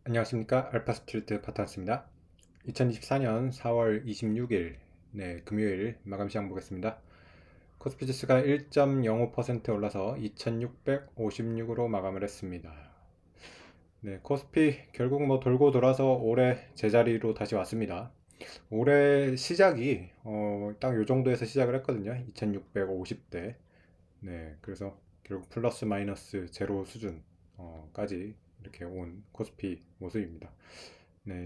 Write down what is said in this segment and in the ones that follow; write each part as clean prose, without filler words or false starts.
안녕하십니까. 알파스트리트 파트너스입니다. 2024년 4월 26일 금요일 마감 시장 보겠습니다. 코스피 지수가 1.05% 올라서 2656으로 마감을 했습니다. 코스피 결국 뭐 돌고 돌아서 올해 제자리로 다시 왔습니다. 올해 시작이 딱 요 정도에서 시작을 했거든요. 2650대. 그래서 결국 플러스 마이너스 제로 수준까지 이렇게 온 코스피 모습입니다.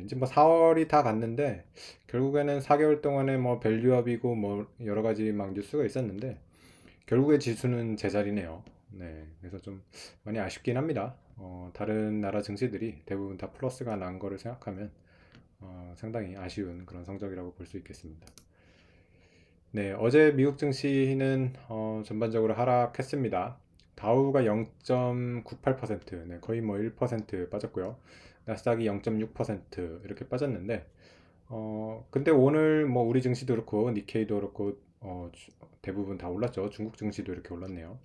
이제 뭐 4월이 다 갔는데 결국에는 4개월 동안에 뭐 밸류업이고 뭐 여러 가지 막 뉴스가 있었는데 결국에 지수는 제자리네요. 그래서 좀 많이 아쉽긴 합니다. 다른 나라 증시들이 대부분 다 플러스가 난 거를 생각하면 상당히 아쉬운 그런 성적이라고 볼 수 있겠습니다. 어제 미국 증시는 전반적으로 하락했습니다. 다우가 0.98%, 거의 뭐 1% 빠졌고요. 나스닥이 0.6% 이렇게 빠졌는데, 근데 오늘 뭐 우리 증시도 그렇고 니케이도 그렇고 대부분 다 올랐죠. 중국 증시도 이렇게 올랐네요.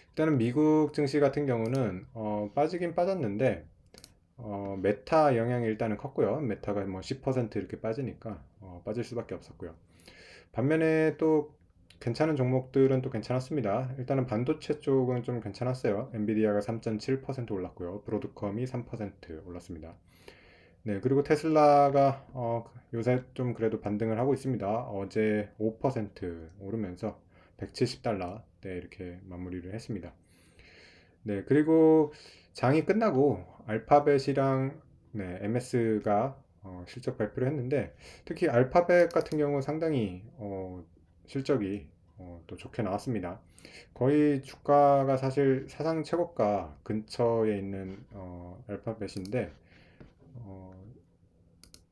일단은 미국 증시 같은 경우는 빠지긴 빠졌는데 메타 영향이 일단은 컸고요. 메타가 뭐 10% 이렇게 빠지니까 빠질 수밖에 없었고요. 반면에 또 괜찮은 종목들은 또 괜찮았습니다. 일단은 반도체 쪽은 좀 괜찮았어요. 엔비디아가 3.7% 올랐고요. 브로드컴이 3% 올랐습니다. 그리고 테슬라가 요새 좀 그래도 반등을 하고 있습니다. 어제 5% 오르면서 170달러 이렇게 마무리를 했습니다. 그리고 장이 끝나고 알파벳이랑 MS가 실적 발표를 했는데 특히 알파벳 같은 경우 상당히 실적이 또 좋게 나왔습니다. 거의 주가가 사실 사상 최고가 근처에 있는 알파벳인데 어,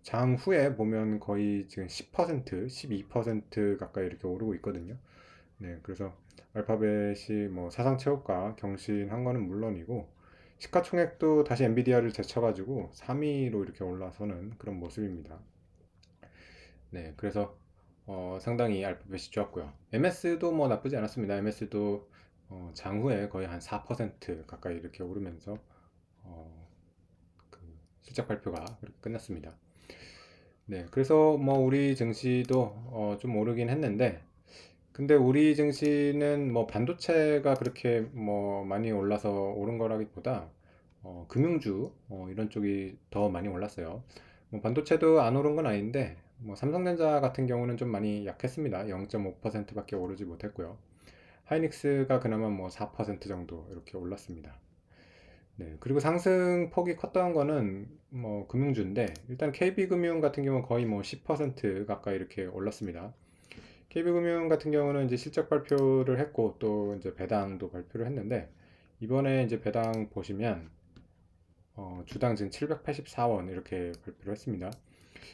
장 후에 보면 거의 지금 10%, 12% 가까이 이렇게 오르고 있거든요. 그래서 알파벳이 뭐 사상 최고가 경신한 거는 물론이고 시가총액도 다시 엔비디아를 제쳐가지고 3위로 이렇게 올라서는 그런 모습입니다. 그래서 상당히 알파벳이 좋았고요. MS도 뭐 나쁘지 않았습니다. MS도 장후에 거의 한 4% 가까이 이렇게 오르면서 어, 그 실적 발표가 그렇게 끝났습니다. 그래서 뭐 우리 증시도 좀 오르긴 했는데 근데 우리 증시는 뭐 반도체가 그렇게 뭐 많이 올라서 오른 거라기보다 금융주 이런 쪽이 더 많이 올랐어요. 뭐 반도체도 안 오른 건 아닌데 뭐 삼성전자 같은 경우는 좀 많이 약했습니다. 0.5%밖에 오르지 못했고요. 하이닉스가 그나마 뭐 4% 정도 이렇게 올랐습니다. 그리고 상승 폭이 컸던 거는 뭐 금융주인데 일단 KB금융 같은 경우는 거의 뭐 10% 가까이 이렇게 올랐습니다. KB금융 같은 경우는 이제 실적 발표를 했고 또 이제 배당도 발표를 했는데 이번에 이제 배당 보시면 주당 지금 784원 이렇게 발표를 했습니다.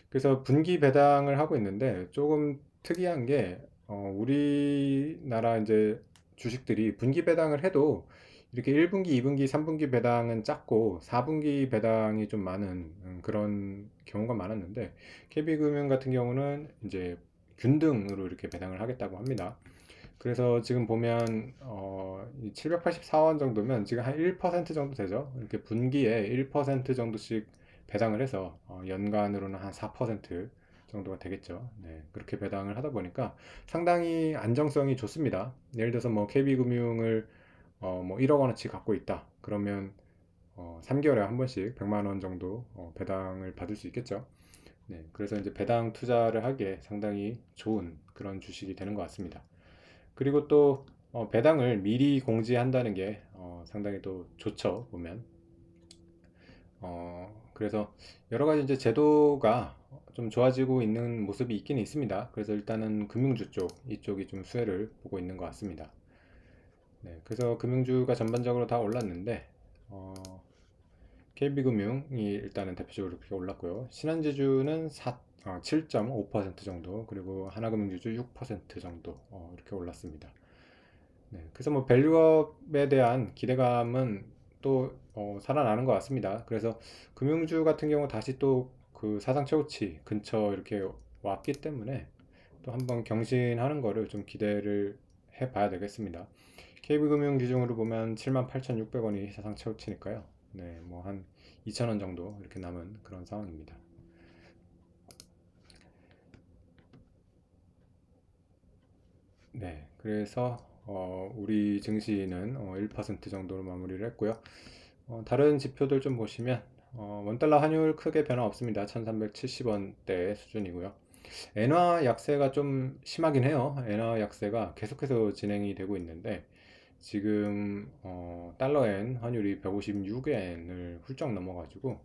그래서 분기 배당을 하고 있는데 조금 특이한 게 우리나라 이제 주식들이 분기 배당을 해도 이렇게 1분기, 2분기, 3분기 배당은 작고 4분기 배당이 좀 많은 그런 경우가 많았는데 KB금융 같은 경우는 이제 균등으로 이렇게 배당을 하겠다고 합니다. 그래서 지금 보면 784원 정도면 지금 한 1% 정도 되죠. 이렇게 분기에 1% 정도씩 배당을 해서 연간으로는 한 4% 정도가 되겠죠. 그렇게 배당을 하다 보니까 상당히 안정성이 좋습니다. 예를 들어서 뭐 KB금융을 뭐 1억 원어치 갖고 있다. 그러면 3개월에 한 번씩 100만 원 정도 배당을 받을 수 있겠죠. 그래서 이제 배당 투자를 하기에 상당히 좋은 그런 주식이 되는 것 같습니다. 그리고 또 배당을 미리 공지한다는 게 상당히 또 좋죠 보면 그래서 여러 가지 이제 제도가 좀 좋아지고 있는 모습이 있긴 있습니다. 그래서 일단은 금융주 쪽 이쪽이 좀 수혜를 보고 있는 것 같습니다. 그래서 금융주가 전반적으로 다 올랐는데 KB금융이 일단은 대표적으로 그렇게 올랐고요. 신한지주는 7.5% 정도 그리고 하나금융지주 6% 정도 이렇게 올랐습니다. 그래서 뭐 밸류업에 대한 기대감은 또 살아나는 것 같습니다. 그래서 금융주 같은 경우 다시 또 그 사상 최고치 근처 이렇게 왔기 때문에 또 한번 경신하는 거를 좀 기대를 해 봐야 되겠습니다. KB금융 기준으로 보면 78,600원이 사상 최고치니까요. 네, 뭐 한 2,000원 정도 이렇게 남은 그런 상황입니다. 네, 그래서 우리 증시는 1% 정도로 마무리를 했고요. 다른 지표들 좀 보시면 원달러 환율 크게 변화 없습니다. 1370원대 수준이고요. 엔화 약세가 좀 심하긴 해요. 엔화 약세가 계속해서 진행이 되고 있는데 지금 달러엔 환율이 156엔을 훌쩍 넘어가지고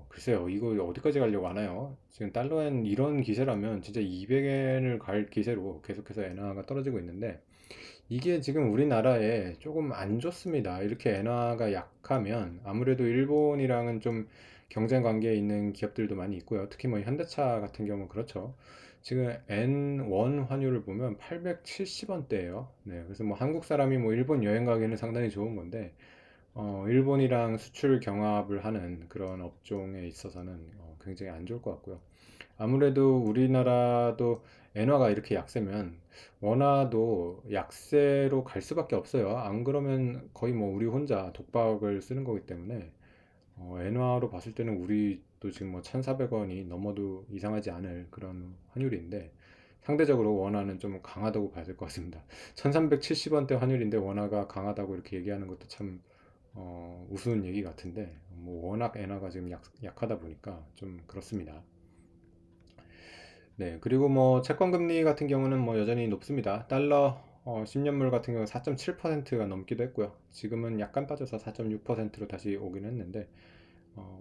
글쎄요, 이거 어디까지 가려고 하나요? 지금 달러엔 이런 기세라면 진짜 200엔을 갈 기세로 계속해서 엔화가 떨어지고 있는데 이게 지금 우리나라에 조금 안 좋습니다. 이렇게 엔화가 약하면 아무래도 일본이랑은 좀 경쟁 관계에 있는 기업들도 많이 있고요. 특히 뭐 현대차 같은 경우는 그렇죠. 지금 N1 환율을 보면 870원대예요. 네, 그래서 뭐 한국 사람이 뭐 일본 여행 가기는 상당히 좋은 건데 일본이랑 수출 경합을 하는 그런 업종에 있어서는 굉장히 안 좋을 것 같고요. 아무래도 우리나라도 엔화가 이렇게 약세면 원화도 약세로 갈 수밖에 없어요. 안 그러면 거의 뭐 우리 혼자 독박을 쓰는 거기 때문에 엔화로 봤을 때는 우리도 지금 뭐 1,400원이 넘어도 이상하지 않을 그런 환율인데 상대적으로 원화는 좀 강하다고 봐야 될 것 같습니다. 1370원대 환율인데 원화가 강하다고 이렇게 얘기하는 것도 참 우스운 얘기 같은데 뭐 워낙 엔화가 지금 약하다 보니까 좀 그렇습니다. 네, 그리고 뭐 채권 금리 같은 경우는 뭐 여전히 높습니다. 달러 10년물 같은 경우는 4.7%가 넘기도 했고요. 지금은 약간 빠져서 4.6%로 다시 오긴 했는데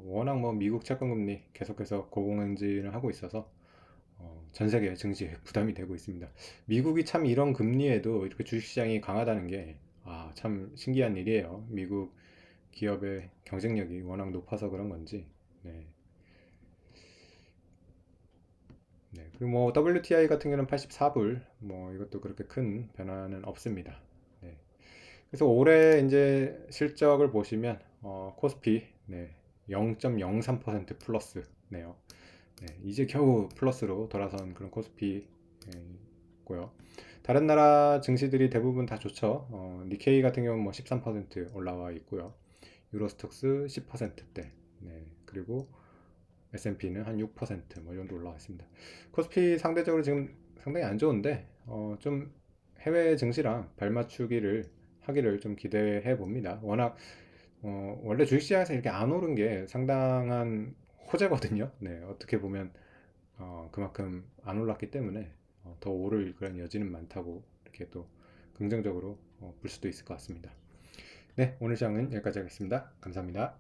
워낙 뭐 미국 채권 금리 계속해서 고공행진을 하고 있어서 전 세계 증시에 부담이 되고 있습니다. 미국이 참 이런 금리에도 이렇게 주식시장이 강하다는 게 참 신기한 일이에요. 미국 기업의 경쟁력이 워낙 높아서 그런 건지. 네. 네. 그리고 뭐 WTI 같은 경우는 84불, 뭐 이것도 그렇게 큰 변화는 없습니다. 네. 그래서 올해 이제 실적을 보시면 코스피 네, 0.03% 플러스네요. 네, 이제 겨우 플러스로 돌아선 그런 코스피고요. 다른 나라 증시들이 대부분 다 좋죠. 니케이 같은 경우는 뭐 13% 올라와 있고요. 유로스톡스 10%대. 네, 그리고 S&P는 한 6%뭐 이 정도 올라와 있습니다. 코스피 상대적으로 지금 상당히 안 좋은데 좀 해외 증시랑 발맞추기를 하기를 좀 기대해 봅니다. 워낙 원래 주식시장에서 이렇게 안 오른 게 상당한 호재거든요. 네, 어떻게 보면 그만큼 안 올랐기 때문에 더 오를 그런 여지는 많다고 이렇게 또 긍정적으로 볼 수도 있을 것 같습니다. 네, 오늘 시장은 여기까지 하겠습니다. 감사합니다.